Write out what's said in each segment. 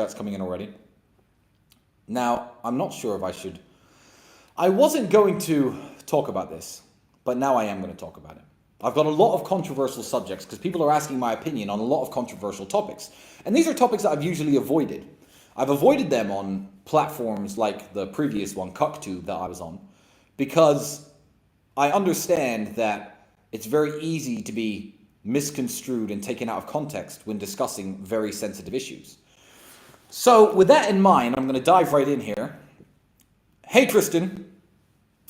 chats coming in already. Now, I'm not sure if I should... I wasn't going to talk about this, but now I am going to talk about it. I've got a lot of controversial subjects because people are asking my opinion on a lot of controversial topics. And these are topics that I've usually avoided. I've avoided them on platforms like the previous one, CuckTube, that I was on, because I understand that it's very easy to be misconstrued and taken out of context when discussing very sensitive issues. So with that in mind, I'm going to dive right in here. Hey Tristan,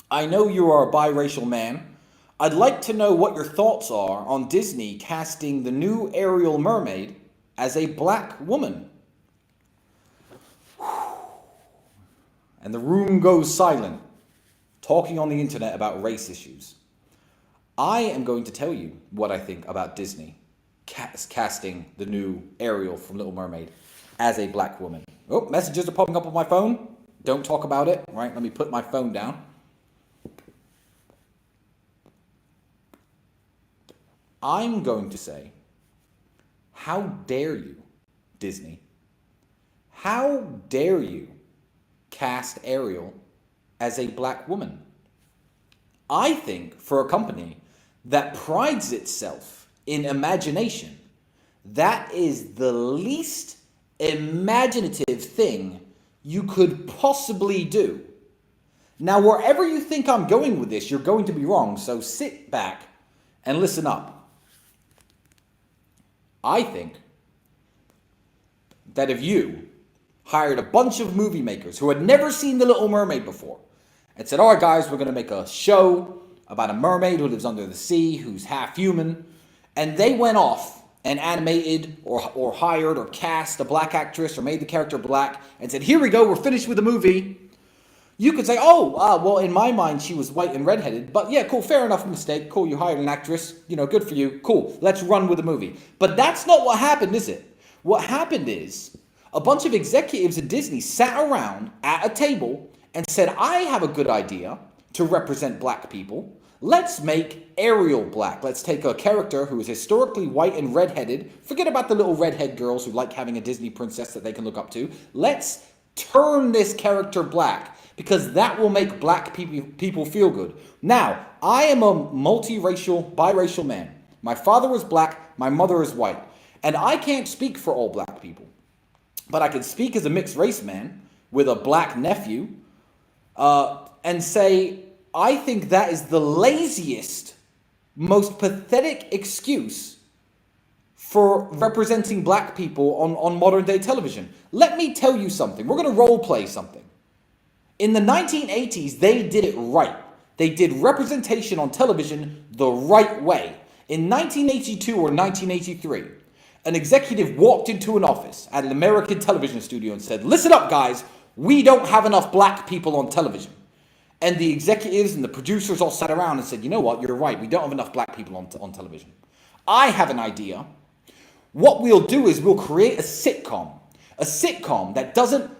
I know you are a biracial man. I'd like to know what your thoughts are on Disney casting the new Ariel mermaid as a black woman. And the room goes silent, talking on the internet about race issues. I am going to tell you what I think about Disney casting the new Ariel from Little Mermaid as a black woman. Oh, messages are popping up on my phone. Don't talk about it. All right, let me put my phone down. I'm going to say, how dare you, Disney? How dare you cast Ariel as a black woman? I think for a company that prides itself in imagination, that is the least imaginative thing you could possibly do. Now, wherever you think I'm going with this, you're going to be wrong, so sit back and listen up. I think that if you hired a bunch of movie makers who had never seen The Little Mermaid before and said, all right, guys, we're going to make a show about a mermaid who lives under the sea, who's half human, and they went off and animated or hired or cast a black actress or made the character black and said, here we go, we're finished with the movie. You could say, well, in my mind, she was white and redheaded, but yeah, cool, fair enough, mistake. Cool, you hired an actress, good for you. Cool, let's run with the movie. But that's not what happened, is it? What happened is a bunch of executives at Disney sat around at a table and said, I have a good idea to represent black people. Let's make Ariel black. Let's take a character who is historically white and redheaded. Forget about the little redhead girls who like having a Disney princess that they can look up to. Let's turn this character black, because that will make black people feel good. Now, I am a biracial man. My father was black, my mother is white. And I can't speak for all black people. But I can speak as a mixed race man with a black nephew and say, I think that is the laziest, most pathetic excuse for representing black people on modern day television. Let me tell you something. We're going to role play something. In the 1980s, they did it right. They did representation on television the right way. In 1982 or 1983, an executive walked into an office at an American television studio and said, listen up, guys, we don't have enough black people on television. And the executives and the producers all sat around and said, you know what, you're right, we don't have enough black people on television. I have an idea. What we'll do is we'll create a sitcom that doesn't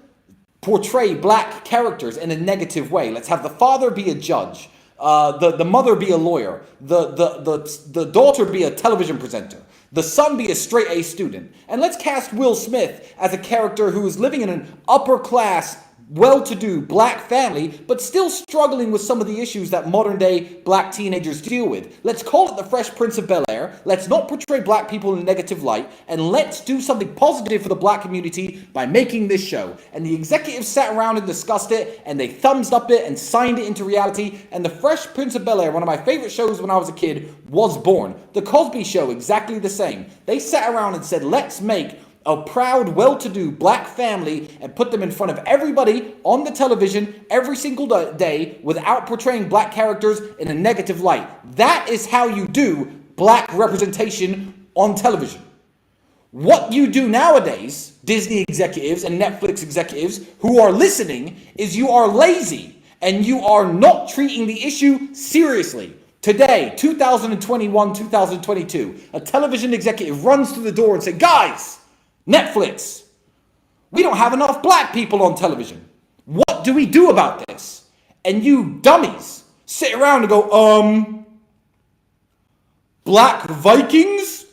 portray black characters in a negative way. Let's have the father be a judge, the mother be a lawyer, the daughter be a television presenter, the son be a straight A student. And let's cast Will Smith as a character who is living in an upper class, well-to-do black family, but still struggling with some of the issues that modern-day black teenagers deal with. Let's call it the Fresh Prince of Bel-Air. Let's not portray black people in a negative light, and let's do something positive for the black community by making this show. And the executives sat around and discussed it, and they thumbs up it and signed it into reality, and the Fresh Prince of Bel-Air, one of my favorite shows when I was a kid, was born. The Cosby Show, exactly the same. They sat around and said, let's make a proud, well-to-do black family and put them in front of everybody on the television every single day without portraying black characters in a negative light. That is how you do black representation on television. What you do nowadays, Disney executives and Netflix executives who are listening, is you are lazy and you are not treating the issue seriously. Today, 2021, 2022, a television executive runs through the door and says, guys, Netflix, we don't have enough black people on television. What do we do about this? And you dummies sit around and go, Black Vikings?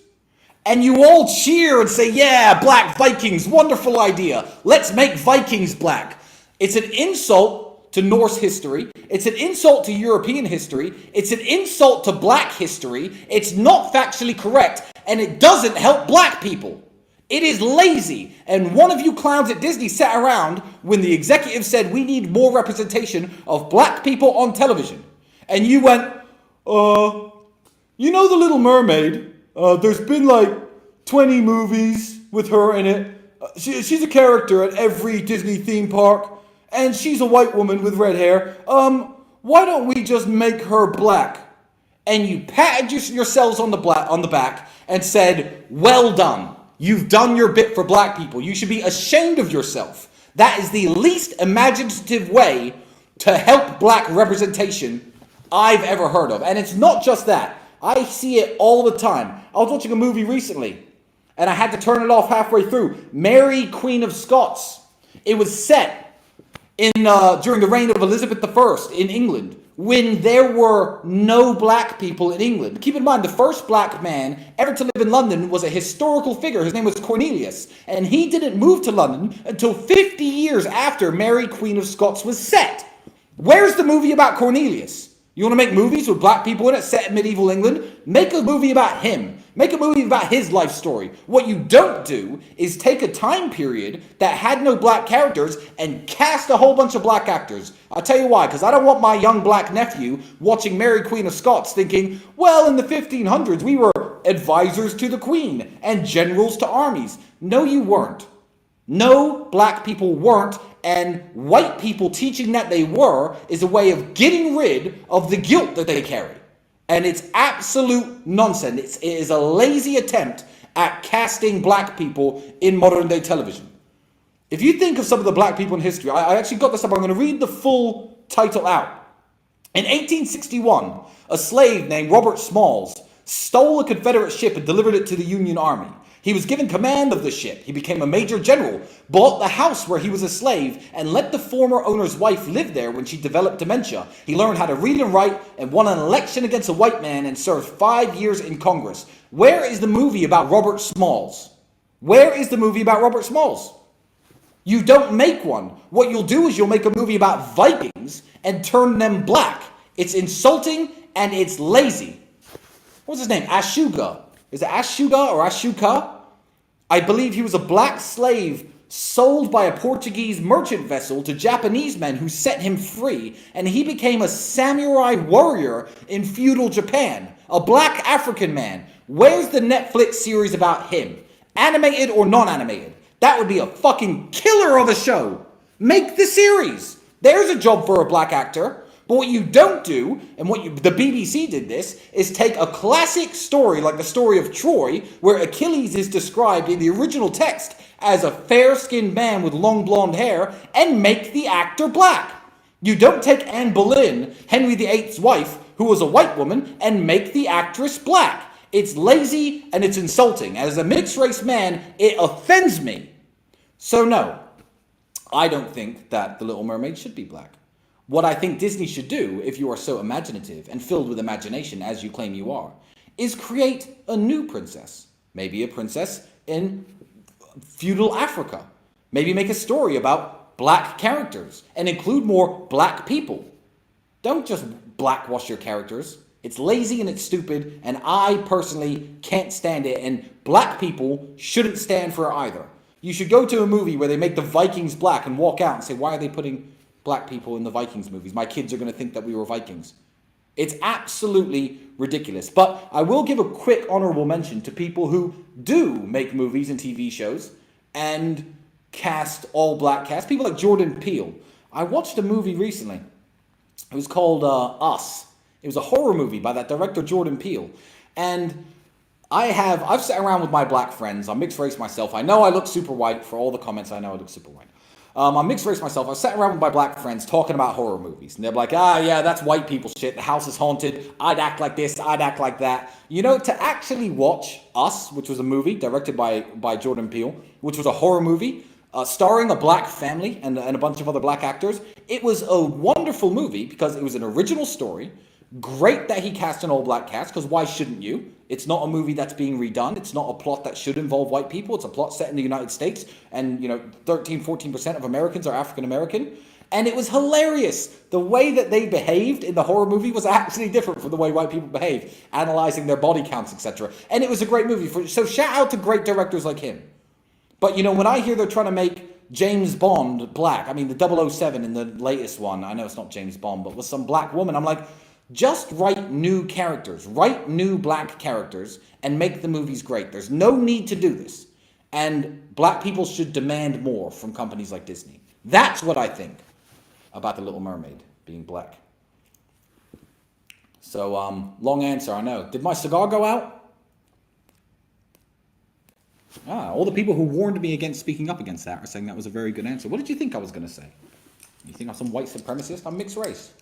And you all cheer and say, yeah, black Vikings, wonderful idea. Let's make Vikings black. It's an insult to Norse history. It's an insult to European history. It's an insult to black history. It's not factually correct, and it doesn't help black people. It is lazy. And one of you clowns at Disney sat around when the executive said we need more representation of black people on television. And you went, you know the Little Mermaid? There's been like 20 movies with her in it. She's a character at every Disney theme park. And she's a white woman with red hair. Why don't we just make her black? And you patted yourselves on the back and said, well done. You've done your bit for black people. You should be ashamed of yourself. That is the least imaginative way to help black representation I've ever heard of. And it's not just that. I see it all the time. I was watching a movie recently, and I had to turn it off halfway through. Mary, Queen of Scots. It was set during the reign of Elizabeth I in England, when there were no black people in England. Keep in mind, the first black man ever to live in London was a historical figure. His name was Cornelius, and he didn't move to London until 50 years after Mary, Queen of Scots was set. Where's the movie about Cornelius? You want to make movies with black people in it set in medieval England? Make a movie about him. Make a movie about his life story. What you don't do is take a time period that had no black characters and cast a whole bunch of black actors. I'll tell you why, because I don't want my young black nephew watching Mary Queen of Scots thinking, well, in the 1500s, we were advisors to the Queen and generals to armies. No, you weren't. No, black people weren't, and white people teaching that they were is a way of getting rid of the guilt that they carry. And it's absolute nonsense. It is a lazy attempt at casting black people in modern day television. If you think of some of the black people in history, I actually got this up. I'm going to read the full title out. In 1861, a slave named Robert Smalls stole a Confederate ship and delivered it to the Union Army. He was given command of the ship. He became a major general, bought the house where he was a slave, and let the former owner's wife live there when she developed dementia. He learned how to read and write and won an election against a white man and served 5 years in Congress. Where is the movie about Robert Smalls? Where is the movie about Robert Smalls? You don't make one. What you'll do is you'll make a movie about Vikings and turn them black. It's insulting and it's lazy. What's his name? Ashuga. Is it Ashuga or Ashuka? I believe he was a black slave sold by a Portuguese merchant vessel to Japanese men who set him free, and he became a samurai warrior in feudal Japan, a black African man. Where's the Netflix series about him? Animated or non-animated? That would be a fucking killer of a show. Make the series. There's a job for a black actor. But what you don't do, and the BBC did this, is take a classic story like the story of Troy, where Achilles is described in the original text as a fair-skinned man with long blonde hair, and make the actor black. You don't take Anne Boleyn, Henry VIII's wife, who was a white woman, and make the actress black. It's lazy and it's insulting. As a mixed-race man, it offends me. So no, I don't think that The Little Mermaid should be black. What I think Disney should do, if you are so imaginative and filled with imagination as you claim you are, is create a new princess. Maybe a princess in feudal Africa. Maybe make a story about black characters and include more black people. Don't just blackwash your characters. It's lazy and it's stupid, and I personally can't stand it, and black people shouldn't stand for it either. You should go to a movie where they make the Vikings black and walk out and say, why are they putting black people in the Vikings movies? My kids are going to think that we were Vikings. It's absolutely ridiculous. But I will give a quick honorable mention to people who do make movies and TV shows and cast all black cast. People like Jordan Peele. I watched a movie recently. It was called Us. It was a horror movie by that director Jordan Peele. And I've sat around with my black friends. I'm mixed race myself. I know I look super white. For all the comments, I know I look super white. I'm mixed race myself. I sat around with my black friends talking about horror movies. And they're like, yeah, that's white people shit. The house is haunted. I'd act like this. I'd act like that. You know, to actually watch Us, which was a movie directed by Jordan Peele, which was a horror movie, starring a black family and a bunch of other black actors. It was a wonderful movie because it was an original story. Great that he cast an all-black cast, because why shouldn't you? It's not a movie that's being redone. It's not a plot that should involve white people. It's a plot set in the United States, and 13-14% of Americans are African American. And it was hilarious. The way that they behaved in the horror movie was actually different from the way white people behave, analyzing their body counts, etc. And it was a great movie. So shout out to great directors like him. But when I hear they're trying to make James Bond black, I mean the 007 in the latest one, I know it's not James Bond, but with some black woman, I'm like, just write new characters, write new black characters, and make the movies great. There's no need to do this. And black people should demand more from companies like Disney. That's what I think about The Little Mermaid being black. So, long answer, I know. Did my cigar go out? All the people who warned me against speaking up against that are saying that was a very good answer. What did you think I was going to say? You think I'm some white supremacist? I'm mixed race.